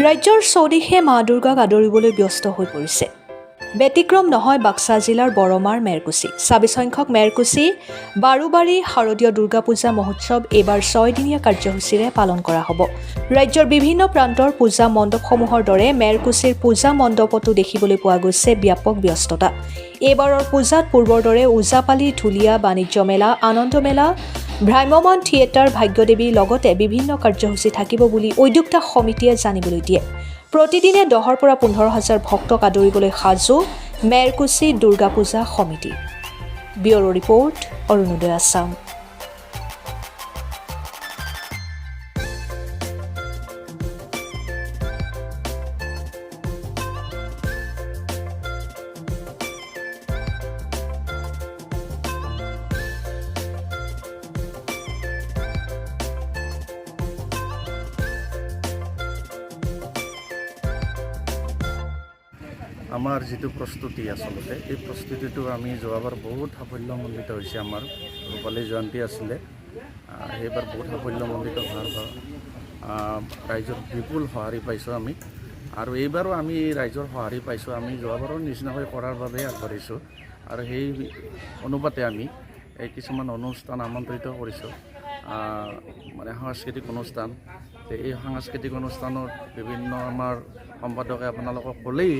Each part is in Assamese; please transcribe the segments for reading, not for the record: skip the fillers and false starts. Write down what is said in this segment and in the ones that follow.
ৰাজ্যৰ চৌদিশে মা দুৰ্গাক আদৰিবলৈ ব্যস্ত হৈ পৰিছে। ব্যতিক্ৰম নহয় বাক্সা জিলাৰ বৰমাৰ মেৰকুচি। ২৬ সংখ্যক মেৰকুচি বাৰুবাৰী শাৰদীয় দুৰ্গা পূজা মহোৎসৱ এইবাৰ ৬ দিনীয়া কাৰ্যসূচীৰে পালন কৰা হ'ব। ৰাজ্যৰ বিভিন্ন প্ৰান্তৰ পূজা মণ্ডপসমূহৰ দৰে মেৰকুচিৰ পূজা মণ্ডপতো দেখিবলৈ পোৱা গৈছে ব্যাপক ব্যস্ততা। এইবাৰৰ পূজাত পূৰ্বৰ দৰে ওজাপালি, ঢুলীয়া, বাণিজ্য মেলা, আনন্দ মেলা, ভ্ৰাম্যমাণ থিয়েটাৰ, ভাগ্যদেৱীৰ লগতে বিভিন্ন কাৰ্যসূচী থাকিব বুলি উদ্যোক্তা সমিতিয়ে জানিবলৈ দিয়ে। প্ৰতিদিনে ১০ৰ পৰা ১৫,০০০ ভক্তক আদৰিবলৈ সাজু মেৰকুচি দুৰ্গা পূজা সমিতি। Bureau report, Arunodoy Assam. আমাৰ যিটো প্ৰস্তুতি আচলতে এই প্ৰস্তুতিটো আমি যোৱাবাৰ বহুত সাফল্যমণ্ডিত হৈছে। আমাৰ ৰূপালী জয়ন্তী আছিলে, সেইবাৰ বহুত সাফল্যমণ্ডিত হোৱাৰ ৰাইজৰ বিপুল সঁহাৰি পাইছোঁ আমি, আৰু এইবাৰো আমি ৰাইজৰ সঁহাৰি পাইছোঁ। আমি যোৱাবাৰৰ নিচিনাকৈ কৰাৰ বাবে আগবাঢ়িছোঁ, আৰু সেই অনুপাতে আমি কিছুমান অনুষ্ঠান আমন্ত্ৰিত কৰিছোঁ, মানে সাংস্কৃতিক অনুষ্ঠান। এই সাংস্কৃতিক অনুষ্ঠানত বিভিন্ন আমাৰ সম্পাদকে আপোনালোকক ক'লেই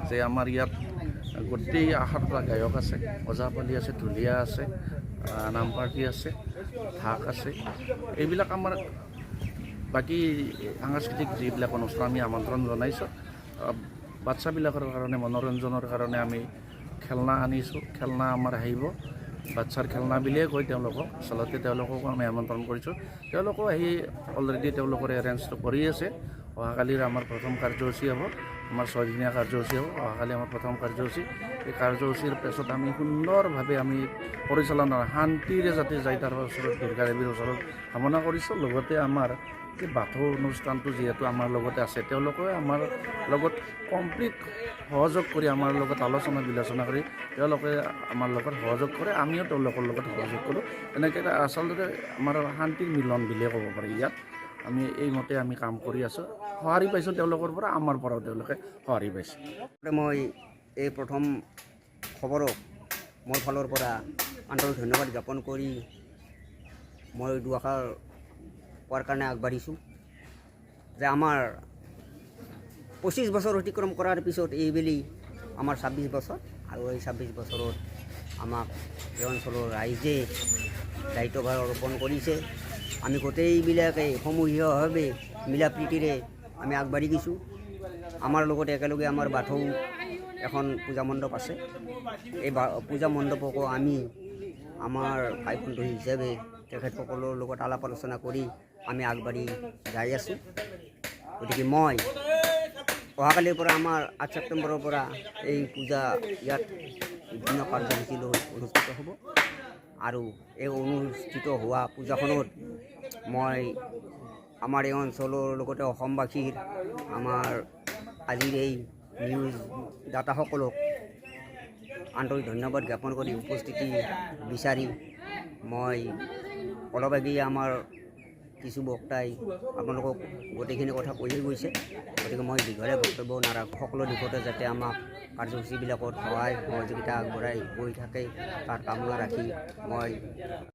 যে আমাৰ ইয়াত গোটেই আশাৰটা গায়ক আছে, ওজাপালি আছে, ঢুলীয়া আছে, নাম পাৰ্টি আছে, ঢাক আছে। এইবিলাক আমাৰ বাকী সাংস্কৃতিক যিবিলাক অনুষ্ঠান আমি আমন্ত্ৰণ জনাইছোঁ। বাচ্চাবিলাকৰ কাৰণে মনোৰঞ্জনৰ কাৰণে আমি খেলনা আনিছোঁ। খেলনা আমাৰ আহিব, বাচ্চাৰ খেলনা বুলিয়ে কয় তেওঁলোকক, আচলতে তেওঁলোককো আমি আমন্ত্ৰণ কৰিছোঁ। তেওঁলোকো আহি অলৰেডি তেওঁলোকৰ এৰেঞ্জটো কৰি আছে। অহাকালিৰ আমাৰ প্ৰথম কাৰ্যসূচী হ'ব, আমাৰ ৬ দিনীয়া কাৰ্যসূচী হ'ব। অহাকালি আমাৰ প্ৰথম কাৰ্যসূচী। এই কাৰ্যসূচীৰ পিছত আমি সুন্দৰভাৱে আমি পৰিচালনা শান্তিৰে যাতে যায় তাৰ ওচৰত দুৰ্গা দেৱীৰ ওচৰত কামনা কৰিছোঁ। লগতে আমাৰ এই বাথৌ অনুষ্ঠানটো যিহেতু আমাৰ লগতে আছে, তেওঁলোকে আমাৰ লগত কমপ্লিট সহযোগ কৰি, আমাৰ লগত আলোচনা বিলোচনা কৰি তেওঁলোকে আমাৰ লগত সহযোগ কৰে, আমিও তেওঁলোকৰ লগত সহযোগ কৰোঁ। এনেকৈ আচলতে আমাৰ শান্তিৰ মিলন বুলিয়ে ক'ব পাৰি। ইয়াত আমি এইমতে আমি কাম কৰি আছোঁ। সঁহাৰি পাইছোঁ তেওঁলোকৰ পৰা, আমাৰ পৰাও তেওঁলোকে সঁহাৰি পাইছে। মই এই প্ৰথম খবৰক মোৰ ফালৰ পৰা আন্তৰিক ধন্যবাদ জ্ঞাপন কৰি মই দুআষাৰ কোৱাৰ কাৰণে আগবাঢ়িছোঁ যে আমাৰ ২৫ বছৰ অতিক্ৰম কৰাৰ পিছত এইবেলি আমাৰ ২৬ বছৰ, আৰু এই ২৬ বছৰত আমাক এই অঞ্চলৰ ৰাইজে দায়িত্বভাৰ অৰ্পণ কৰিছে। আমি গোটেইবিলাকে সমূহীয়াভাৱে মিলা প্ৰীতিৰে আমি আগবাঢ়ি গৈছোঁ। আমাৰ লগত একেলগে আমাৰ বাথৌ এখন পূজা মণ্ডপ আছে। এই পূজা মণ্ডপকো আমি আমাৰ ভাইবন্ধু হিচাপে তেখেতসকলৰ লগত আলাপ আলোচনা কৰি আমি আগবাঢ়ি যাই আছোঁ। গতিকে মই অহাকালিৰ পৰা আমাৰ ৮ ছেপ্টেম্বৰৰ পৰা এই পূজা ইয়াত বিভিন্ন কাৰ্যসূচী লৈ অনুষ্ঠিত হ'ব, আৰু এই অনুষ্ঠিত হোৱা পূজাখনত মই আমাৰ এই অঞ্চলৰ লগতে অসমবাসীৰ, আমাৰ আজিৰ এই নিউজ দাতাসকলক আন্তৰিক ধন্যবাদ জ্ঞাপন কৰি উপস্থিতি বিচাৰি মই অলপ আগেয়ে আমাৰ কিছু বক্তাই আপোনালোকক গোটেইখিনি কথা কৈয়ে গৈছে। গতিকে মই দীঘলীয়া বক্তব্য নাৰাখোঁ। সকলো দিশতে যাতে আমাক কাৰ্যসূচীবিলাকত সহায় সহযোগিতা আগবঢ়াই গৈ থাকে তাৰ কামনা ৰাখি মই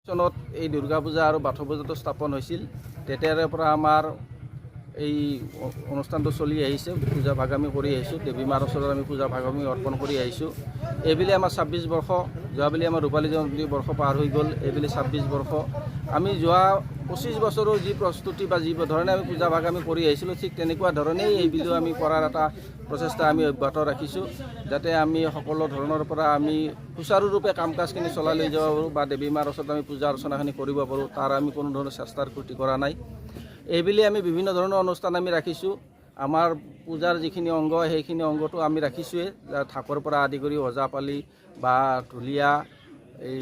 চনত এই দুৰ্গা পূজা আৰু বাথৌ পূজাটো স্থাপন হৈছিল। তেতিয়াৰে পৰা আমাৰ এই অনুষ্ঠানটো চলি আহিছে। পূজা ভাগ আমি কৰি আহিছোঁ, দেৱী মাৰ ওচৰত আমি পূজা ভাগ আমি অৰ্পণ কৰি আহিছোঁ। এইবেলি আমাৰ ২৬ বৰ্ষ, যোৱাবেলি আমাৰ ৰূপালী জয়ন্তী বৰ্ষ পাৰ হৈ গ'ল, এইবেলি ২৬ বৰ্ষ। আমি যোৱা ২৫ বছৰৰ যি প্ৰস্তুতি বা যি ধৰণে আমি পূজা ভাগ আমি কৰি আহিছিলোঁ, ঠিক তেনেকুৱা ধৰণেই এইবিলিও আমি কৰাৰ এটা প্ৰচেষ্টা আমি অব্যাহত ৰাখিছোঁ, যাতে আমি সকলো ধৰণৰ পৰা আমি সুচাৰুৰূপে কাম কাজখিনি চলাই লৈ যাব পাৰোঁ বা দেৱী মাৰ ওচৰত আমি পূজা অৰ্চনাখিনি কৰিব পাৰোঁ। তাৰ আমি কোনো ধৰণৰ চেষ্টাৰ ত্ৰুটি কৰা নাই। এইবেলি আমি বিভিন্ন ধৰণৰ অনুষ্ঠান আমি ৰাখিছোঁ। আমাৰ পূজাৰ যিখিনি অংগ, সেইখিনি অংগটো আমি ৰাখিছোঁৱেই। ঢাকৰ পৰা আদি কৰি ওজাপালি বা ঢুলীয়া, এই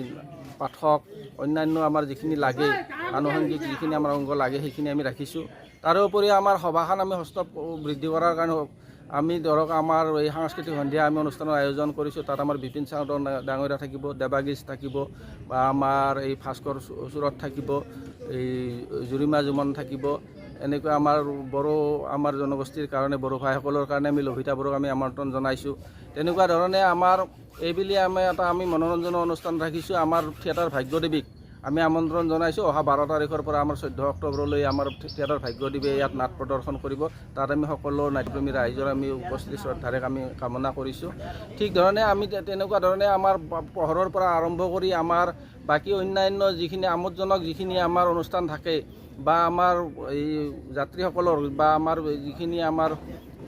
পাঠক, অন্যান্য আমাৰ যিখিনি লাগে আনুষংগিক যিখিনি আমাৰ অংগ লাগে সেইখিনি আমি ৰাখিছোঁ। তাৰোপৰি আমাৰ সভাখন আমি হস্ত বৃদ্ধি কৰাৰ কাৰণে আমি ধৰক আমাৰ এই সাংস্কৃতিক সন্ধিয়া আমি অনুষ্ঠানৰ আয়োজন কৰিছোঁ। তাত আমাৰ বিপিন চাউদৰ ডাঙৰীয়া থাকিব, দেৱাগীজ থাকিব, বা আমাৰ এই ভাস্কৰ চুৰত থাকিব, এই জুৰিমা জুমন থাকিব, এনেকুৱা আমাৰ জনগোষ্ঠীৰ কাৰণে বড়ো ভাইসকলৰ কাৰণে আমি লভিতা বড়োক আমি আমন্ত্ৰণ জনাইছোঁ। তেনেকুৱা ধৰণে আমাৰ এইবুলি আমি মনোৰঞ্জনৰ অনুষ্ঠান ৰাখিছোঁ। আমাৰ থিয়েটাৰ ভাগ্যদেৱীক আমি আমন্ত্ৰণ জনাইছোঁ। অহা 12 তাৰিখৰ পৰা আমাৰ 14 অক্টোবৰলৈ আমাৰ থিয়েটাৰ ভাগ্যদেৱে ইয়াত নাট প্ৰদৰ্শন কৰিব। তাত আমি সকলো নাট্যপ্ৰেমী ৰাইজৰ আমি উপস্থিতি শ্ৰদ্ধাৰে আমি কামনা কৰিছোঁ। ঠিক ধৰণে আমি তেনেকুৱা ধৰণে আমাৰ পোহৰৰ পৰা আৰম্ভ কৰি আমাৰ বাকী অন্যান্য যিখিনি আমোদজনক যিখিনি আমাৰ অনুষ্ঠান থাকে বা আমাৰ এই যাত্ৰীসকলৰ বা আমাৰ যিখিনি আমাৰ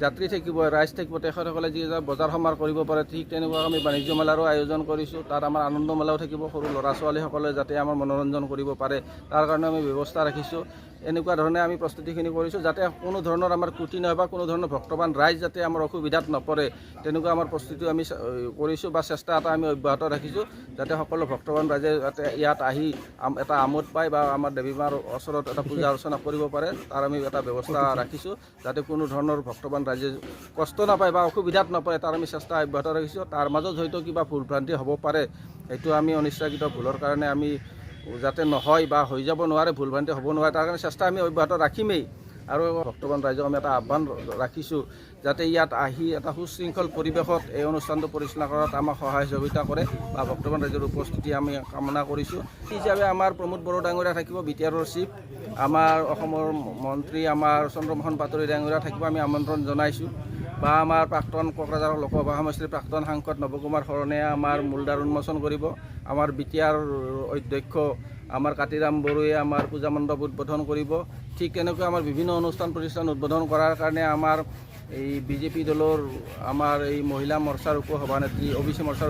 যাত্ৰী থাকিব, ৰাইজ থাকিব, তেখেতসকলে যি বজাৰ সমাৰ কৰিব পাৰে, ঠিক তেনেকুৱা আমি বাণিজ্য মেলাৰো আয়োজন কৰিছোঁ। তাত আমাৰ আনন্দ মেলাও থাকিব, সৰু ল'ৰা ছোৱালীসকলে যাতে আমাৰ মনোৰঞ্জন কৰিব পাৰে তাৰ কাৰণে আমি ব্যৱস্থা ৰাখিছোঁ। এনেকুৱা ধৰণে আমি প্ৰস্তুতিখিনি কৰিছোঁ যাতে কোনো ধৰণৰ আমাৰ ত্ৰুটি নহয় বা কোনো ধৰণৰ ভক্তবান ৰাইজ যাতে আমাৰ অসুবিধাত নপৰে, তেনেকুৱা আমাৰ প্ৰস্তুতি আমি কৰিছোঁ বা চেষ্টা এটা আমি অব্যাহত ৰাখিছোঁ যাতে সকলো ভক্তবান ৰাইজে যাতে ইয়াত আহি এটা আমোদ পায় বা আমাৰ দেৱী মাৰ ওচৰত এটা পূজা অৰ্চনা কৰিব পাৰে, তাৰ আমি এটা ব্যৱস্থা ৰাখিছোঁ যাতে কোনো ধৰণৰ ভক্তবান ৰাইজে কষ্ট নাপায় বা অসুবিধাত নপৰে, তাৰ আমি চেষ্টা অব্যাহত ৰাখিছোঁ। তাৰ মাজত হয়তো কিবা ভুল ভ্ৰান্তি হ'ব পাৰে, সেইটো আমি অনিচ্ছাকৃত ভুলৰ কাৰণে আমি যাতে নহয় বা হৈ যাব নোৱাৰে, ভুল ভ্ৰান্তি হ'ব নোৱাৰে, তাৰ কাৰণে চেষ্টা আমি অব্যাহত ৰাখিমেই। আৰু ভক্তবান ৰাইজক আমি এটা আহ্বান ৰাখিছোঁ যাতে ইয়াত আহি এটা সুশৃংখল পৰিৱেশত এই অনুষ্ঠানটো পৰিচালনা কৰাত আমাক সহায় সহযোগিতা কৰে বা ভক্তবান ৰাইজৰ উপস্থিতি আমি কামনা কৰিছোঁ। হিচাপে আমাৰ প্ৰমোদ বড়ো ডাঙৰীয়া থাকিব, BTR-ৰ চিফ, আমাৰ অসমৰ মন্ত্ৰী আমাৰ চন্দ্ৰমোহন পাটোৱাৰী ডাঙৰীয়া থাকিব, আমি আমন্ত্ৰণ জনাইছোঁ। বা আমাৰ প্ৰাক্তন কোকৰাঝাৰ লোকসভা সমষ্টিৰ প্ৰাক্তন সাংসদ নৱকুমাৰ শৰণে আমাৰ মূলদ্বাৰ উন্মোচন কৰিব। আমাৰ BTR অধ্যক্ষ আমাৰ কাতিৰাম বড়োৱে আমাৰ পূজা মণ্ডপ উদ্বোধন কৰিব। ঠিক তেনেকৈ আমাৰ বিভিন্ন অনুষ্ঠান প্ৰতিষ্ঠান উদ্বোধন কৰাৰ কাৰণে আমাৰ এই BJP দলৰ আমাৰ এই মহিলা মৰ্চাৰ উপ সভানেত্ৰী, OBC মৰ্চাৰ